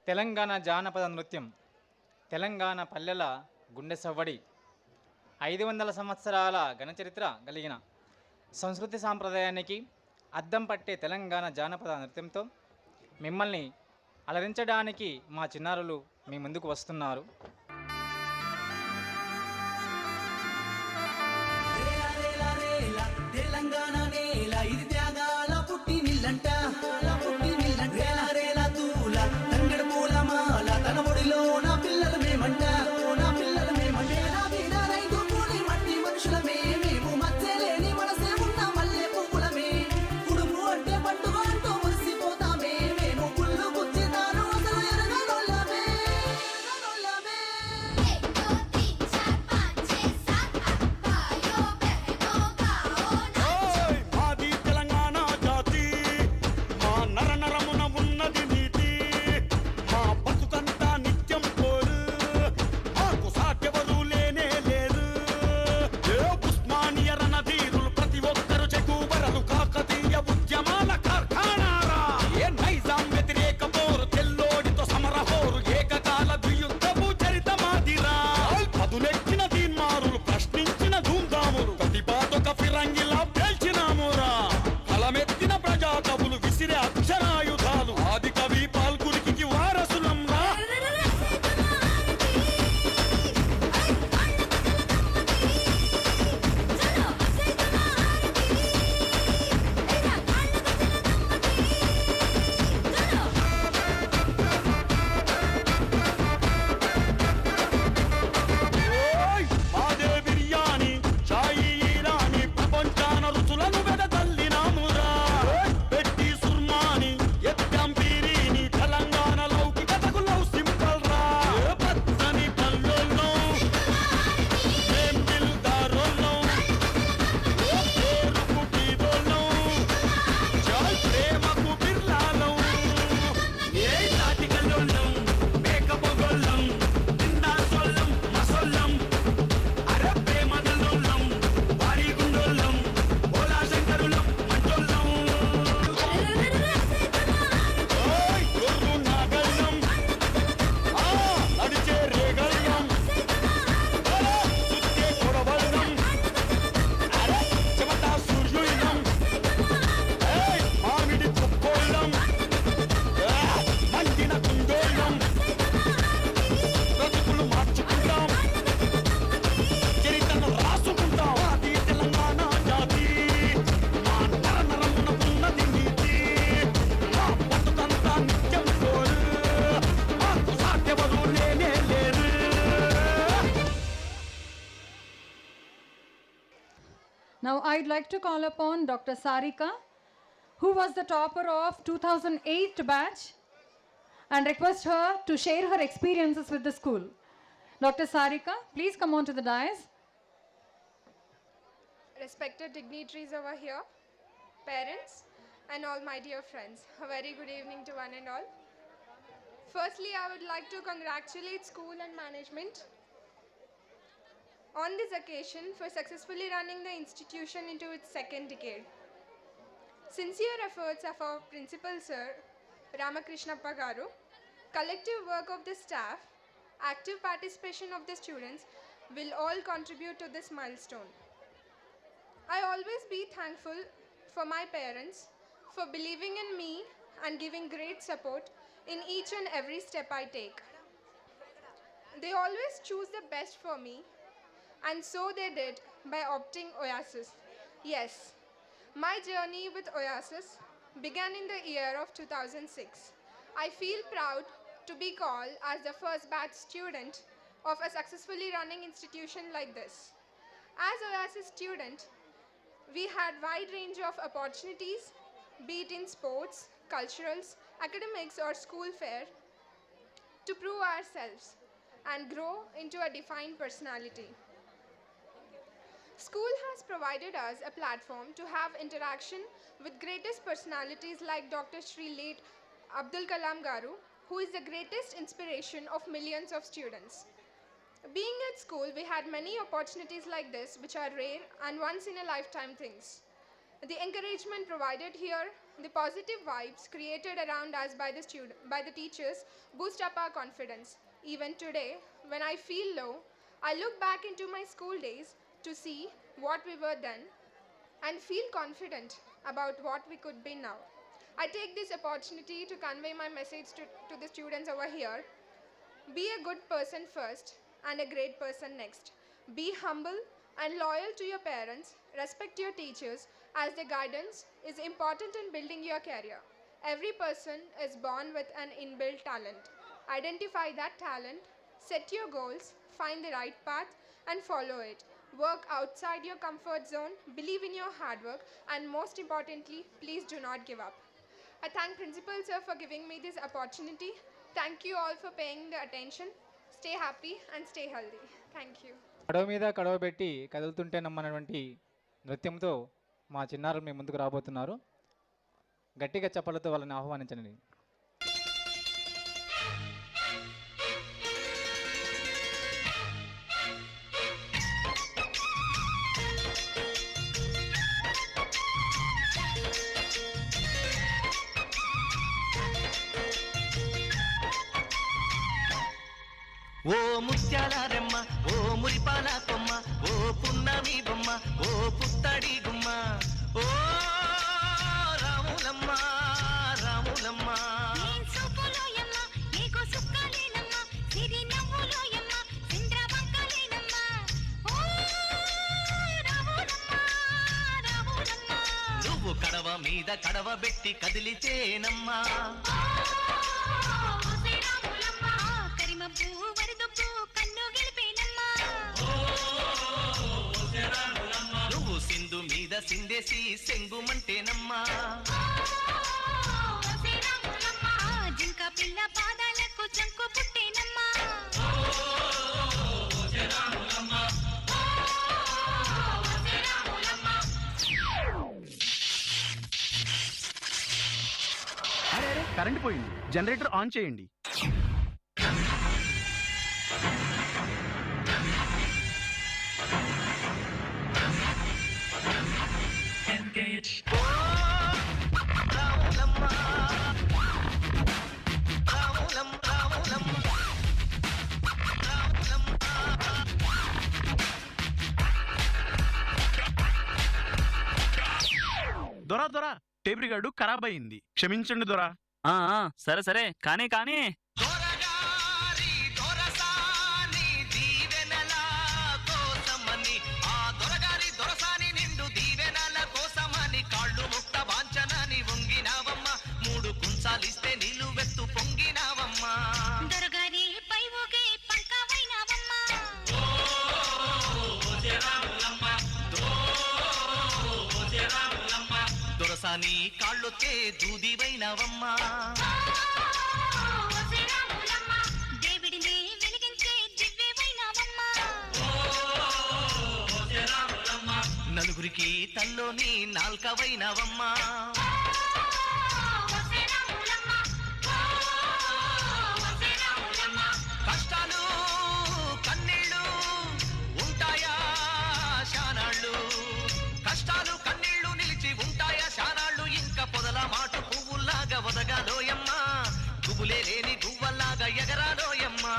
తెలంగాణ జానపద నృత్యం తెలంగాణ పల్లెల గుండె సవ్వడి 500 సంవత్సరాల ఘనచరిత్ర కలిగిన సంస్కృతి సాంప్రదాయానికి అద్దం పట్టే తెలంగాణ జానపద నృత్యంతో మిమ్మల్ని అలరించడానికి మా చిన్నారులు మీ ముందుకు వస్తున్నారు. తెలంగాణ నేల ఇది త్యాగాల పుట్టినిల్లంట రేల రేల తూల తంగడు పూల మాల తన ఒడిలో నా పిల్లలు మేమంట రైతు కూలి మట్టి మనుషులమే మేము మచ్చలేని మనసే ఉన్న మల్లె పువ్వులమే కుడుము అంటే పట్టుకుంటూ మురిసిపోతామే మేము పుల్లు గుచ్చితాను అసలు ఎరగనోళ్ళమే Now I'd like to call upon Dr. Sarika, who was the topper of 2008 batch, and request her to share her experiences with the school. Dr. Sarika, please come on to the dais. Respected dignitaries over here, parents, and all my dear friends, a very good evening to one and all. Firstly, I would like to congratulate school and management on this occasion for successfully running the institution into its second decade. Sincere efforts of our principal sir, Ramakrishnappa Garu, collective work of the staff, active participation of the students will all contribute to this milestone. I always be thankful for my parents for believing in me and giving great support in each and every step I take. They always choose the best for me, and so they did by opting Oasis. Yes, my journey with Oasis began in the year of 2006. I feel proud to be called as the first batch student of a successfully running institution like this. As Oasis student, we had wide range of opportunities, be it in sports, culturals, academics or school fair, to prove ourselves and grow into a defined personality. School has provided us a platform to have interaction with greatest personalities like Dr. Shri late Abdul Kalam Garu, who is the greatest inspiration of millions of students. Being at school, we had many opportunities like this, which are rare and once in a lifetime things. The encouragement provided here The positive vibes created around us by the teachers boost up our confidence. Even today, when I feel low, I look back into my school days to see what we were then and feel confident about what we could be now. I take this opportunity to convey my message to the students over here. Be a good person first and a great person next. Be humble and loyal to your parents. Respect your teachers as their guidance is important in building your career. Every person is born with an inbuilt talent. Identify that talent, set your goals, find the right path, and follow it. Work outside your comfort zone, believe in your hard work, and most importantly, please do not give up. I thank Principal Sir for giving me this opportunity. Thank you all for paying the attention. Stay happy and stay healthy. Thank you. కడవ మీద కడవ పెట్టి కదులుతుంటే నమ్మనటువంటి నృత్యంతో మా చిన్నారులు మీ ముందుకు రాబోతున్నారు. గట్టిగా చప్పలతో వాళ్ళని ఆహ్వానించండి. ఓ ముత్యాల రెమ్మ, ఓ మురిపాల కొమ్మ, ఓ పున్నమి బొమ్మ, ఓ పుత్తడి గుమ్మ, ఓ రాములమ్మ రాములమ్మ. నువ్వు కడవ మీద కడవ పెట్టి కదిలితేనమ్మా, నువ్వు సింధు మీద సిందేసి సెంగుమంటేనమ్మా, జింక పిల్ల పాదాలకు చంకు పుట్టేనమ్మా. కరెంట్ పోయింది, జనరేటర్ ఆన్ చేయండి. దొరా దొరా, టేప్ రికార్డు ఖరాబ్ అయింది, క్షమించండి దొరా. సరే సరే కానీ కానీ దొరగారి దొరసాని దీవెనల కోసమని, ఆ దొరగారి దొరసాని నిండు దీవెనల కోసమని కాళ్ళు ముక్త వాంచనని వంగినావమ్మ, మూడు కుంచాలిస్తే నిలువెత్తు పొంగినావమ్మా. దొరగారి పై ఊగే పంకవైనావమ్మా. దొరసాని కాళ్ళొత్తే దూదివైనవమ్మా, దేవుడిని వెలిగించే దివ్యవైనావమ్మా. నలుగురికి తల్లోని నాల్కవైనవమ్మా. కష్టాలు కన్నీళ్ళు ఉంటాయా శానాళ్ళు, కష్టాలు కన్నీళ్ళు నిలిచి ఉంటాయా శానాళ్ళు, ఇంకా పొదల మాటు పువ్వుల్లాగా వదగాలోయమ్మా, గుబులే లేని గువ్వల్లాగా ఎగరాలోయమ్మా.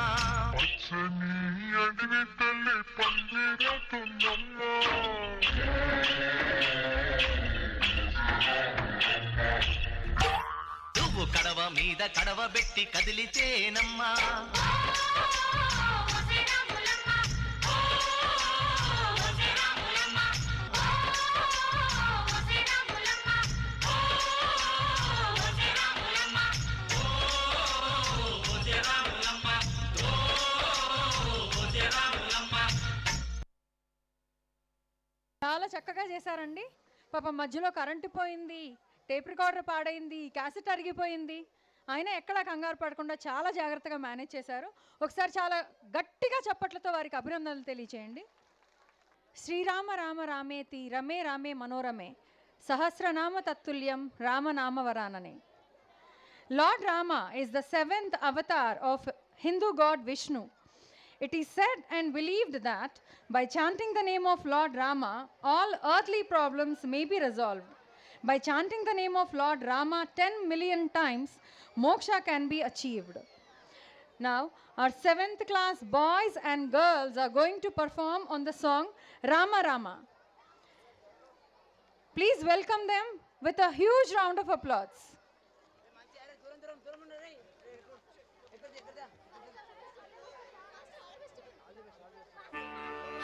నువ్వు కడవ మీద కడవ పెట్టి కదిలితేనమ్మా, చాలా చక్కగా చేశారండి. పాపం మధ్యలో కరెంటు పోయింది, టేప్ రికార్డర్ పాడైంది, క్యాసెట్ అరిగిపోయింది, అయినా ఎక్కడా కంగారు పడకుండా చాలా జాగ్రత్తగా మేనేజ్ చేశారు. ఒకసారి చాలా గట్టిగా చప్పట్లతో వారికి అభినందనలు తెలియచేయండి. శ్రీరామ రామ రామేతి రమే రామే మనోరమే సహస్రనామ తత్తుల్యం రామనామవరాననే. Lord Rama is the 7th avatar of Hindu god Vishnu. It is said and believed that by chanting the name of Lord Rama, all earthly problems may be resolved. by chanting the name of Lord Rama 10 million times, moksha can be achieved. Now, our 7th class boys and girls are going to perform on the song Rama Rama. Please welcome them with a huge round of applause.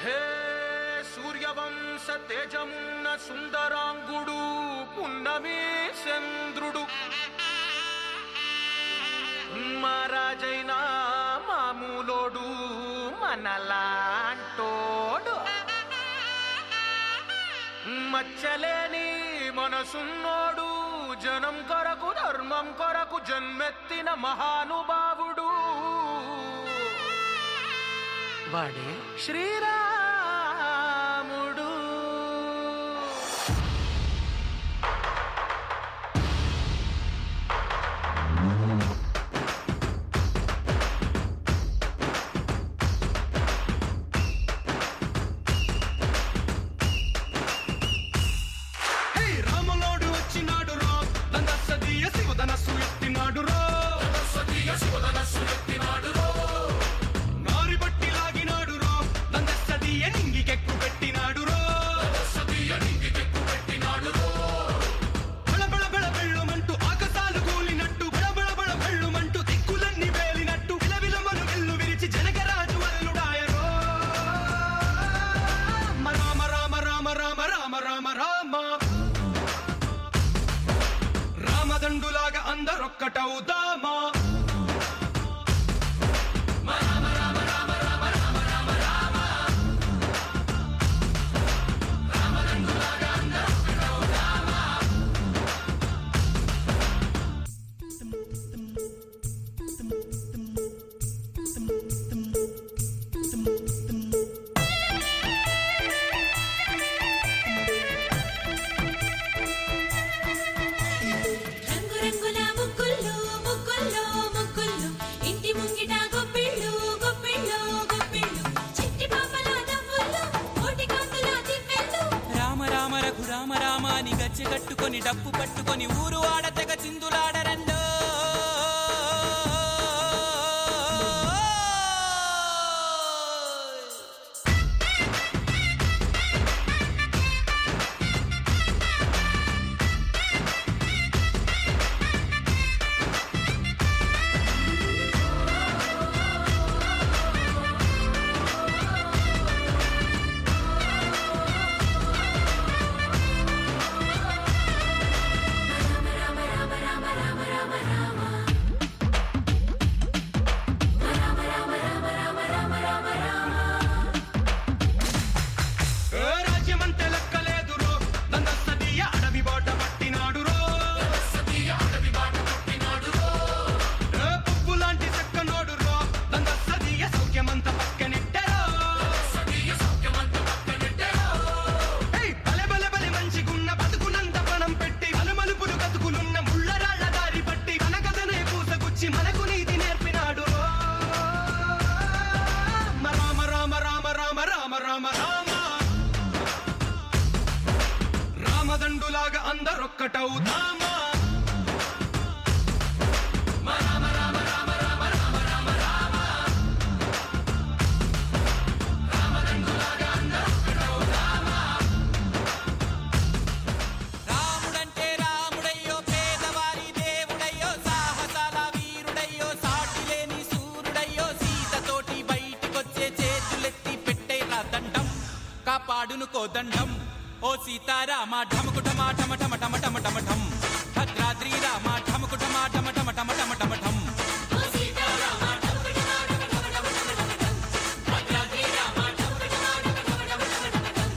హే సూర్యవంశ తేజమున్న సుందరాంగుడు పున్నమి చంద్రుడు మహారాజైన మామూలోడు మనలాంటోడు మచ్చలేని మనసున్నోడు జనం కొరకు ధర్మం కొరకు జన్మెత్తిన మహానుభావుడు వాడే శ్రీరాముడు. రాములోడు వచ్చినాడు రో దందసదీయ శివధనస్సు ఎత్తినాడు రో నారి బట్టి లాగినాడు రో దందసదీయ నింగికెక్కు పెట్టినాడు రో బళబళ బళ బెళ్ళుమంటూ ఆకాశాలు కూలినట్టు బళబళ బళ బెళ్ళుమంటూ దిక్కులన్నీ వేలినట్టు విలవిలమలు వెల్లు విరిచి జనకరాజు అల్లుడాయరో. రామ రామ రామ రామ రామ రామ రామ రామదండులాగా అందరొక్కటవుదామా. రంగురంగుల ముగ్గుల్లో ముగ్గుల్లో ముగ్గుల్లో ఇంటి ముంగిట గొప్పిళ్ళు గొప్పిళ్ళు గొప్పిళ్ళు చిట్టి పాపల నవ్వుల్లో కోటి కాంతుల దివ్వెళ్ళు రామ రామ రఘు రామ రామ అని గచ్చె కట్టుకొని డప్పు పట్టుకొని ఊరు ఆడతెగ చిందులాడరండో. రాజ్యమంతే లెక్కలేదు రో దందసదీయ అడవి బాట పట్టినాడు రో పువ్వు లాంటి చక్కనోడు రో దందసదీయ సౌఖ్యమంత పక్కనిట్టెరో. బలె బలె బలె మంచిగున్న బతుకునంత పణం పెట్టి మలుమలుపులు కతుకులున్న ముళ్ళరాళ్ళ దారి పట్టి కనకదనే పూసగుచ్చి మనకు నీతి నేర్పినాడు రో. రామ రామ రామ రామ రామ రామ రామ రామదండులాగా అందరొక్కటవుదామా. రాముడంటే రాముడయ్యో పేదవారి దేవుడయ్యో సాహసాల వీరుడయ్యో సాటిలేని సూర్యుడయ్యో సీతతోటి బయటికొచ్చే చేతులెత్తి పెట్టేరా దండం కాపాడును కోదండం. ఓ సీతారామ ఢమకు ఢమ ఢమ ఢమ ఢమ ఢమ ఢమ ఢం భద్రాద్రి రామ ఢమకు ఢమ ఢమ ఢమ ఢమ ఢమ ఢమ ఢం. ఓ సీతారామ ఢమఢమ ఢమఢమ ఢమఢమ ఢమఢం భద్రాద్రి రామ ఢమఢమ ఢమఢమ ఢమఢమ ఢమఢం.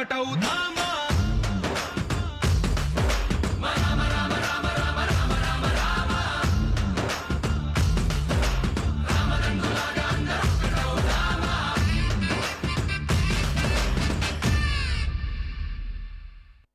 ఒక్కటవుదామా